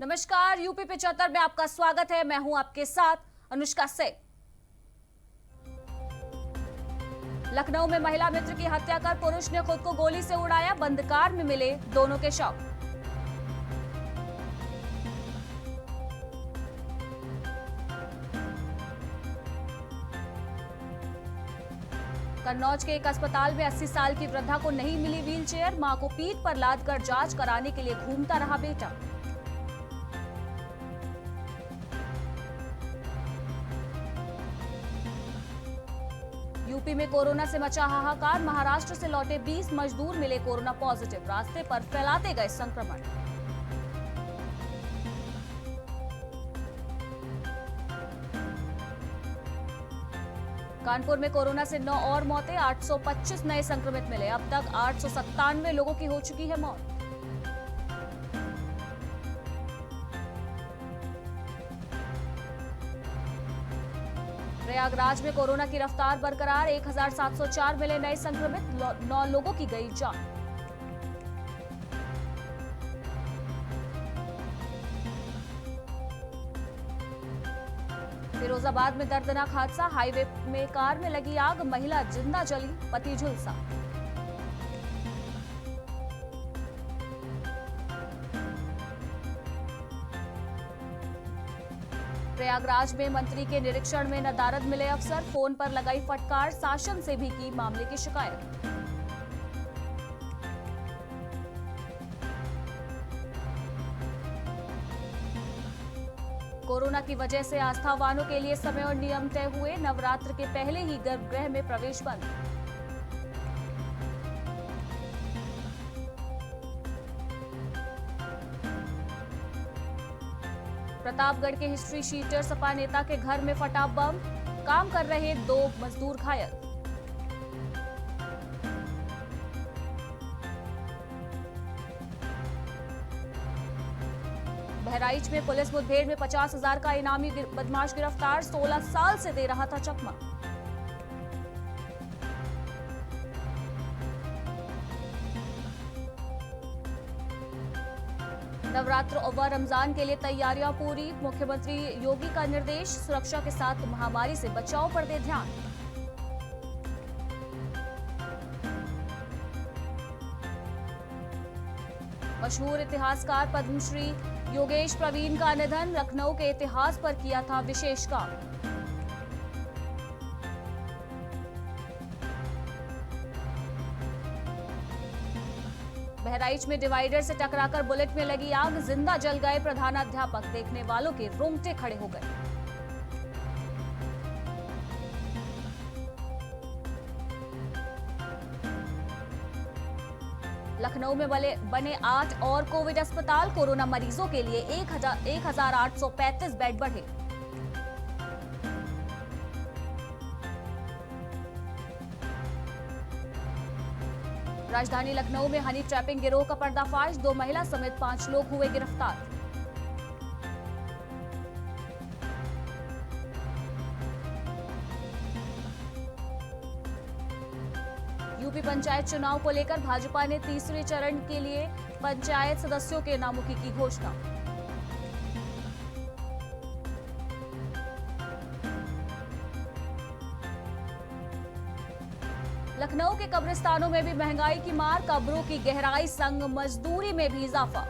नमस्कार, यूपी 75 में आपका स्वागत है। मैं हूं आपके साथ अनुष्का सिंह। लखनऊ में महिला मित्र की हत्या कर पुरुष ने खुद को गोली से उड़ाया। बंद कार में मिले दोनों के शव। कन्नौज के एक अस्पताल में 80 साल की वृद्धा को नहीं मिली व्हीलचेयर। मां को पीठ पर लाद कर जांच कराने के लिए घूमता रहा बेटा। यूपी में कोरोना से मचा हाहाकार। महाराष्ट्र से लौटे 20 मजदूर मिले कोरोना पॉजिटिव। रास्ते पर फैलाते गए संक्रमण। कानपुर में कोरोना से 9 और मौतें। 825 नए संक्रमित मिले। अब तक 897 लोगों की हो चुकी है मौत। प्रयागराज में कोरोना की रफ्तार बरकरार। 1704 मिले नए संक्रमित। 9 लोगों की गई जान। फिरोजाबाद में दर्दनाक हादसा। हाईवे में कार में लगी आग। महिला जिंदा जली, पति झुलसा। प्रयागराज में मंत्री के निरीक्षण में नदारद मिले अफसर। फोन पर लगाई फटकार। शासन से भी की मामले की शिकायत। कोरोना की वजह से आस्थावानों के लिए समय और नियम तय हुए। नवरात्र के पहले ही गर्भगृह में प्रवेश बंद। प्रतापगढ़ के हिस्ट्री शीटर सपा नेता के घर में फटा बम। काम कर रहे 2 मजदूर घायल। बहराइच में पुलिस मुठभेड़ में 50,000 का इनामी बदमाश गिरफ्तार। 16 साल से दे रहा था चकमा। नवरात्र व रमजान के लिए तैयारियां पूरी। मुख्यमंत्री योगी का निर्देश। सुरक्षा के साथ महामारी से बचाव पर दे ध्यान। मशहूर इतिहासकार पद्मश्री योगेश प्रवीण का निधन। लखनऊ के इतिहास पर किया था विशेष काम। बहराइच में डिवाइडर से टकराकर बुलेट में लगी आग। जिंदा जल गए प्रधानाध्यापक। देखने वालों के रोंगटे खड़े हो गए। लखनऊ में बने 8 और कोविड अस्पताल। कोरोना मरीजों के लिए 1835 बेड बढ़े। राजधानी लखनऊ में हनी ट्रैपिंग गिरोह का पर्दाफाश। 2 महिला समेत 5 लोग हुए गिरफ्तार। यूपी पंचायत चुनाव को लेकर भाजपा ने तीसरे चरण के लिए पंचायत सदस्यों के नामों की घोषणा। लखनऊ के कब्रिस्तानों में भी महंगाई की मार। कब्रों की गहराई संग मजदूरी में भी इजाफा।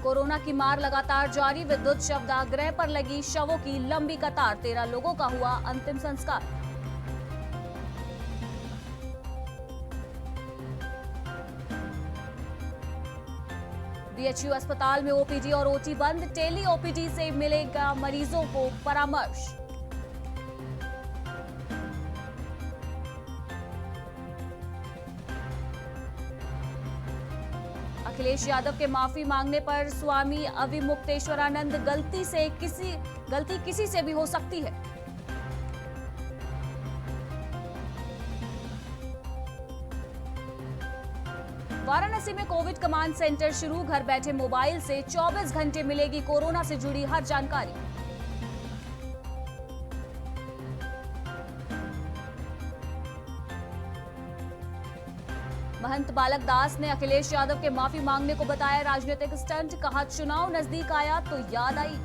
कोरोना की मार लगातार जारी। विद्युत शवदाह पर लगी शवों की लंबी कतार। 13 लोगों का हुआ अंतिम संस्कार। बीएचयू अस्पताल में ओपीडी और ओटी बंद। टेली ओपीडी से मिलेगा मरीजों को परामर्श। अखिलेश यादव के माफी मांगने पर स्वामी अविमुक्तेश्वरानंद गलती किसी से भी हो सकती है। वाराणसी में कोविड कमांड सेंटर शुरू। घर बैठे मोबाइल से 24 घंटे मिलेगी कोरोना से जुड़ी हर जानकारी। महंत बालक दास ने अखिलेश यादव के माफी मांगने को बताया राजनीतिक स्टंट। कहा चुनाव नजदीक आया तो याद आई।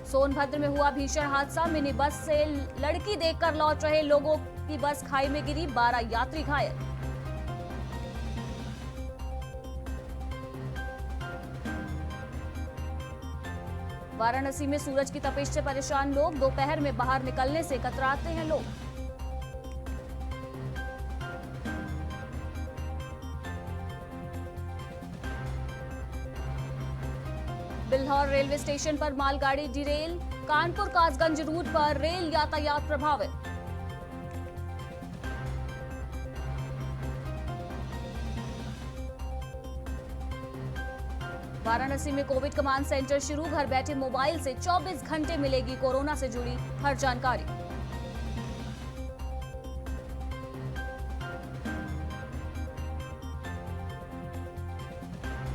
सोनभद्र में हुआ भीषण हादसा। मिनी बस से लड़की देखकर लौट रहे लोगों की बस खाई में गिरी, 12 यात्री घायल। वाराणसी में सूरज की तपिश से परेशान लोग, दोपहर में बाहर निकलने से कतराते हैं लोग। बिल्हौर रेलवे स्टेशन पर मालगाड़ी डिरेल। कानपुर कासगंज रूट पर रेल यातायात प्रभावित। वाराणसी में कोविड कमांड सेंटर शुरू। घर बैठे मोबाइल से 24 घंटे मिलेगी कोरोना से जुड़ी हर जानकारी।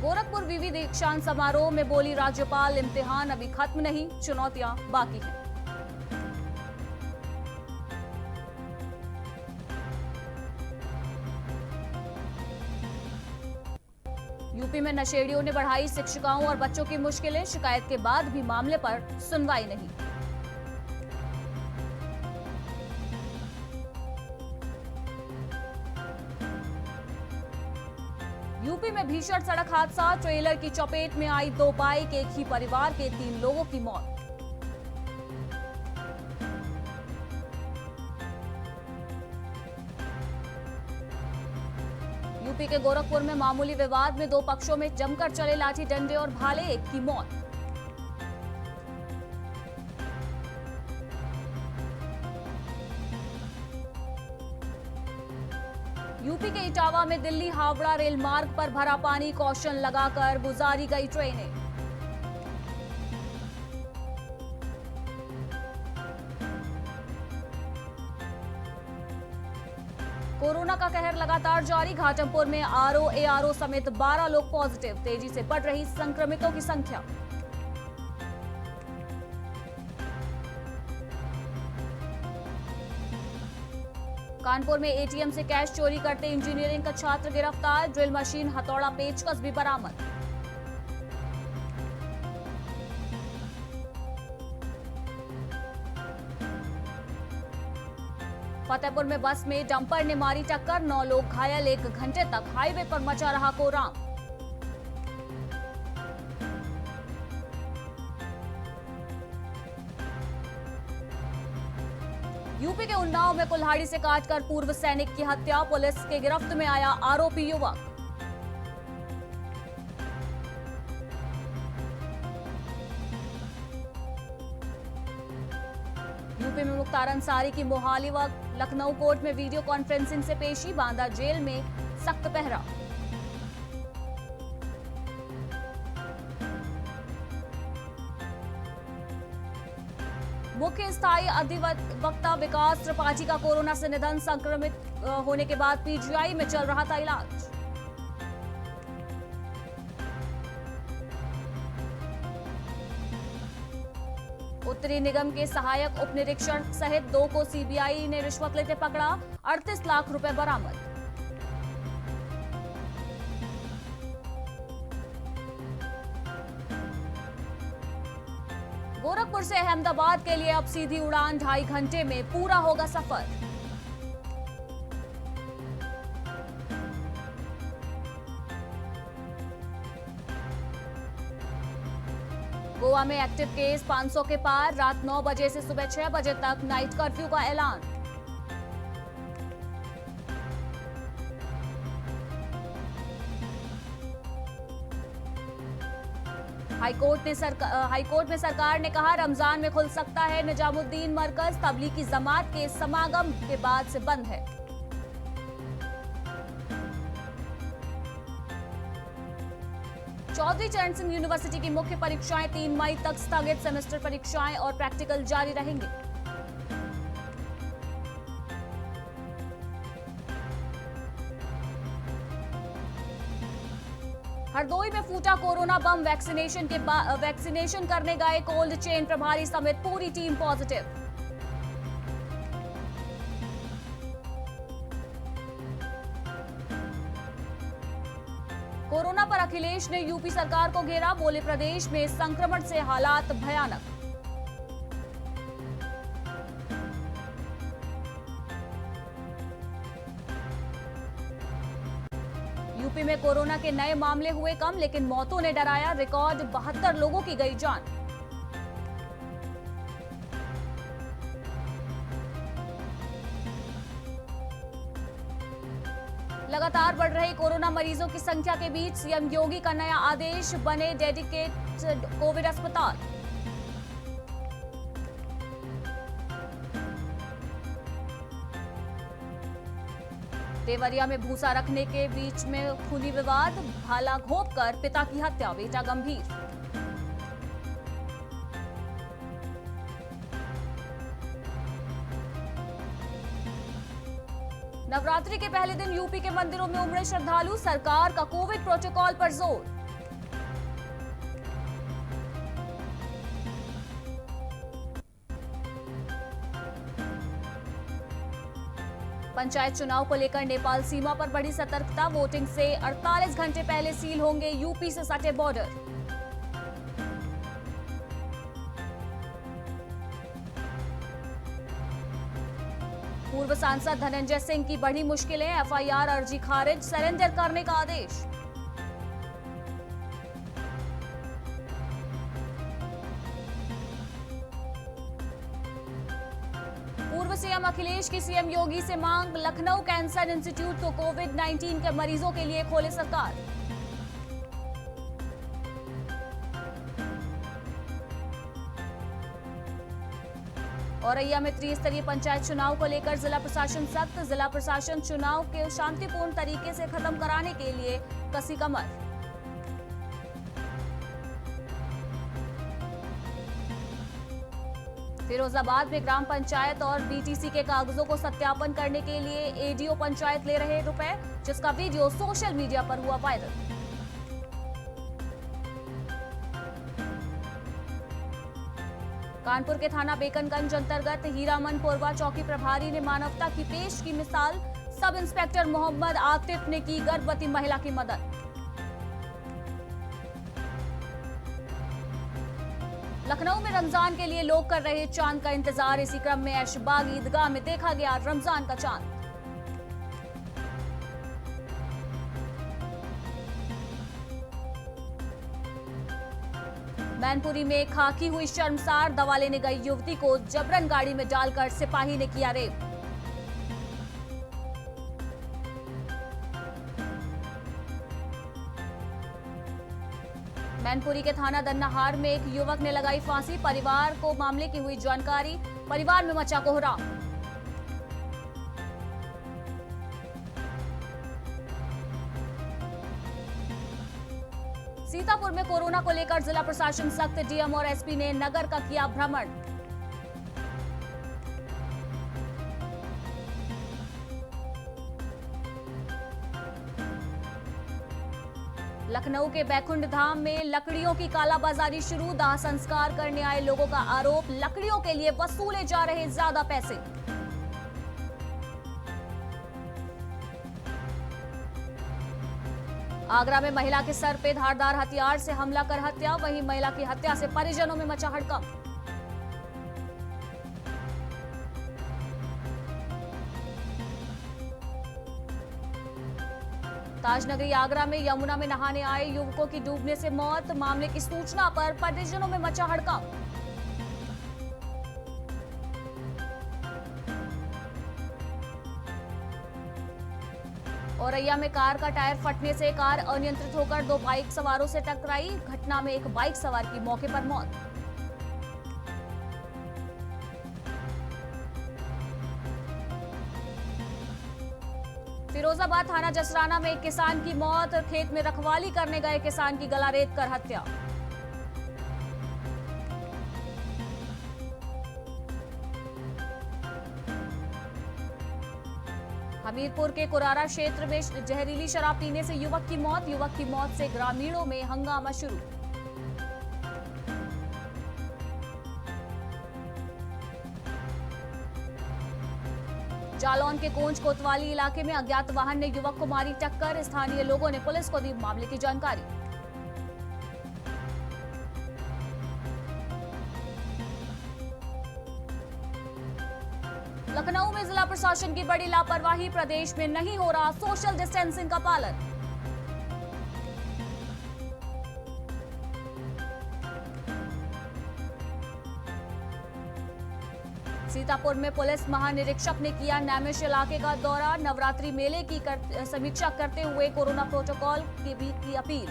गोरखपुर विवि दीक्षांत समारोह में बोली राज्यपाल, इम्तिहान अभी खत्म नहीं, चुनौतियां बाकी हैं। यूपी में नशेड़ियों ने बढ़ाई शिक्षिकाओं और बच्चों की मुश्किलें। शिकायत के बाद भी मामले पर सुनवाई नहीं। यूपी में भीषण सड़क हादसा। ट्रेलर की चपेट में आई 2 बाइक। एक ही परिवार के 3 लोगों की मौत। यूपी के गोरखपुर में मामूली विवाद में 2 पक्षों में जमकर चले लाठी डंडे और भाले, एक की मौत। यूपी के इटावा में दिल्ली हावड़ा रेल मार्ग पर भरा पानी। कॉशन लगाकर गुजारी गई ट्रेनें। कोरोना का कहर लगातार जारी। घाटमपुर में आरओ एआरओ समेत 12 लोग पॉजिटिव। तेजी से बढ़ रही संक्रमितों की संख्या। कानपुर में एटीएम से कैश चोरी करते इंजीनियरिंग का छात्र गिरफ्तार। ड्रिल मशीन, हथौड़ा, पेचकस भी बरामद। फतेहपुर में बस में डंपर ने मारी टक्कर, 9 लोग घायल। 1 घंटे तक हाईवे पर मचा रहा कोहराम। यूपी के उन्नाव में कुल्हाड़ी से काटकर पूर्व सैनिक की हत्या। पुलिस के गिरफ्त में आया आरोपी युवक। यूपी में मुख्तार अंसारी की मोहाली व लखनऊ कोर्ट में वीडियो कॉन्फ्रेंसिंग से पेशी। बांदा जेल में सख्त पहरा। मुख्य स्थायी अधिवक्ता विकास त्रिपाठी का कोरोना से निधन। संक्रमित होने के बाद पीजीआई में चल रहा था इलाज। उत्तरी निगम के सहायक उप निरीक्षक सहित 2 को सीबीआई ने रिश्वत लेते पकड़ा। 38 लाख रुपए बरामद। गोरखपुर से अहमदाबाद के लिए अब सीधी उड़ान। 2.5 घंटे में पूरा होगा सफर। गोवा में एक्टिव केस 500 के पार। रात 9 बजे से सुबह 6 बजे तक नाइट कर्फ्यू का ऐलान। हाईकोर्ट में सरकार ने कहा रमजान में खुल सकता है निजामुद्दीन मरकज। तबलीगी जमात के समागम के बाद से बंद है। चौधरी चरण सिंह यूनिवर्सिटी की मुख्य परीक्षाएं 3 मई तक स्थगित। सेमेस्टर परीक्षाएं और प्रैक्टिकल जारी रहेंगे। हरदोई में फूटा कोरोना बम। वैक्सीनेशन करने गए कोल्ड चेन प्रभारी समेत पूरी टीम पॉजिटिव। कोरोना पर अखिलेश ने यूपी सरकार को घेरा। बोले प्रदेश में संक्रमण से हालात भयानक। यूपी में कोरोना के नए मामले हुए कम, लेकिन मौतों ने डराया। रिकॉर्ड 72 लोगों की गई जान। लगातार बढ़ रही कोरोना मरीजों की संख्या के बीच सीएम योगी का नया आदेश, बने डेडिकेटेड कोविड अस्पताल। देवरिया में भूसा रखने के बीच में खूनी विवाद। भाला घोंपकर पिता की हत्या, बेटा गंभीर। नवरात्रि के पहले दिन यूपी के मंदिरों में उमड़े श्रद्धालु। सरकार का कोविड प्रोटोकॉल पर जोर। पंचायत चुनाव को लेकर नेपाल सीमा पर बड़ी सतर्कता। वोटिंग से 48 घंटे पहले सील होंगे यूपी से सटे बॉर्डर। पूर्व सांसद धनंजय सिंह की बढ़ी मुश्किलें। एफआईआर अर्जी खारिज, सरेंडर करने का आदेश। पूर्व सीएम अखिलेश की सीएम योगी से मांग। लखनऊ कैंसर इंस्टीट्यूट को कोविड-19 के मरीजों के लिए खोले सरकार। औरैया में त्रिस्तरीय पंचायत चुनाव को लेकर जिला प्रशासन सख्त। जिला प्रशासन चुनाव के शांतिपूर्ण तरीके से खत्म कराने के लिए कसी कमर। फिरोजाबाद में ग्राम पंचायत और बीटीसी के कागजों को सत्यापन करने के लिए एडीओ पंचायत ले रहे रुपए, जिसका वीडियो सोशल मीडिया पर हुआ वायरल। कानपुर के थाना बेकनगंज अंतर्गत हीरामन पोरवा चौकी प्रभारी ने मानवता की पेश की मिसाल। सब इंस्पेक्टर मोहम्मद आतिफ ने की गर्भवती महिला की मदद। लखनऊ में रमजान के लिए लोग कर रहे चांद का इंतजार। इसी क्रम में ऐशबाग ईदगाह में देखा गया रमजान का चांद। मैनपुरी में खाकी हुई शर्मसार। दवा लेने गई युवती को जबरन गाड़ी में डालकर सिपाही ने किया रेप। मैनपुरी के थाना दन्नाहार में एक युवक ने लगाई फांसी। परिवार को मामले की हुई जानकारी। परिवार में मचा कोहराम। सीतापुर में कोरोना को लेकर जिला प्रशासन सख्त। डीएम और एसपी ने नगर का किया भ्रमण। लखनऊ के बैकुंठ धाम में लकड़ियों की कालाबाजारी शुरू। दाह संस्कार करने आए लोगों का आरोप, लकड़ियों के लिए वसूले जा रहे ज्यादा पैसे। आगरा में महिला के सर पे धारदार हथियार से हमला कर हत्या। वहीं महिला की हत्या से परिजनों में मचा हड़कंप। ताजनगरी आगरा में यमुना में नहाने आए युवकों की डूबने से मौत। मामले की सूचना पर परिजनों में मचा हड़कंप। औरैया में कार का टायर फटने से कार अनियंत्रित होकर दो बाइक सवारों से टकराई। घटना में एक बाइक सवार की मौके पर मौत। फिरोजाबाद थाना जसराना में एक किसान की मौत। खेत में रखवाली करने गए किसान की गला रेत कर हत्या। हमीरपुर के कुरारा क्षेत्र में जहरीली शराब पीने से युवक की मौत से ग्रामीणों में हंगामा शुरू। जालौन के कोंच कोतवाली इलाके में अज्ञात वाहन ने युवक को मारी टक्कर। स्थानीय लोगों ने पुलिस को दी मामले की जानकारी। लखनऊ में जिला प्रशासन की बड़ी लापरवाही, प्रदेश में नहीं हो रहा सोशल डिस्टेंसिंग का पालन। सीतापुर में पुलिस महानिरीक्षक ने किया नैमिष इलाके का दौरा। नवरात्रि मेले की समीक्षा करते हुए कोरोना प्रोटोकॉल की भी की अपील।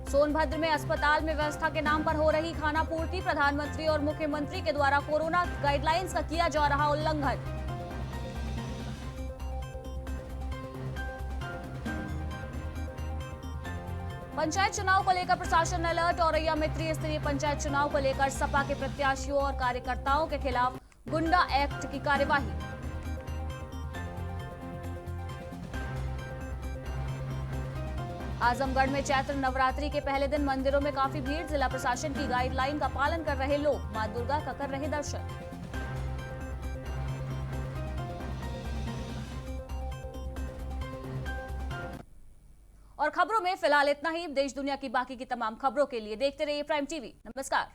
सोनभद्र में अस्पताल में व्यवस्था के नाम पर हो रही खानापूर्ति। प्रधानमंत्री और मुख्यमंत्री के द्वारा कोरोना गाइडलाइंस का किया जा रहा उल्लंघन। पंचायत चुनाव को लेकर प्रशासन अलर्ट। औरैया में त्रिस्तरीय पंचायत चुनाव को लेकर सपा के प्रत्याशियों और कार्यकर्ताओं के खिलाफ गुंडा एक्ट की कार्यवाही। आजमगढ़ में चैत्र नवरात्रि के पहले दिन मंदिरों में काफी भीड़। जिला प्रशासन की गाइडलाइन का पालन कर रहे लोग, मां दुर्गा का कर रहे दर्शन। और खबरों में फिलहाल इतना ही। देश दुनिया की बाकी की तमाम खबरों के लिए देखते रहिए प्राइम टीवी। नमस्कार।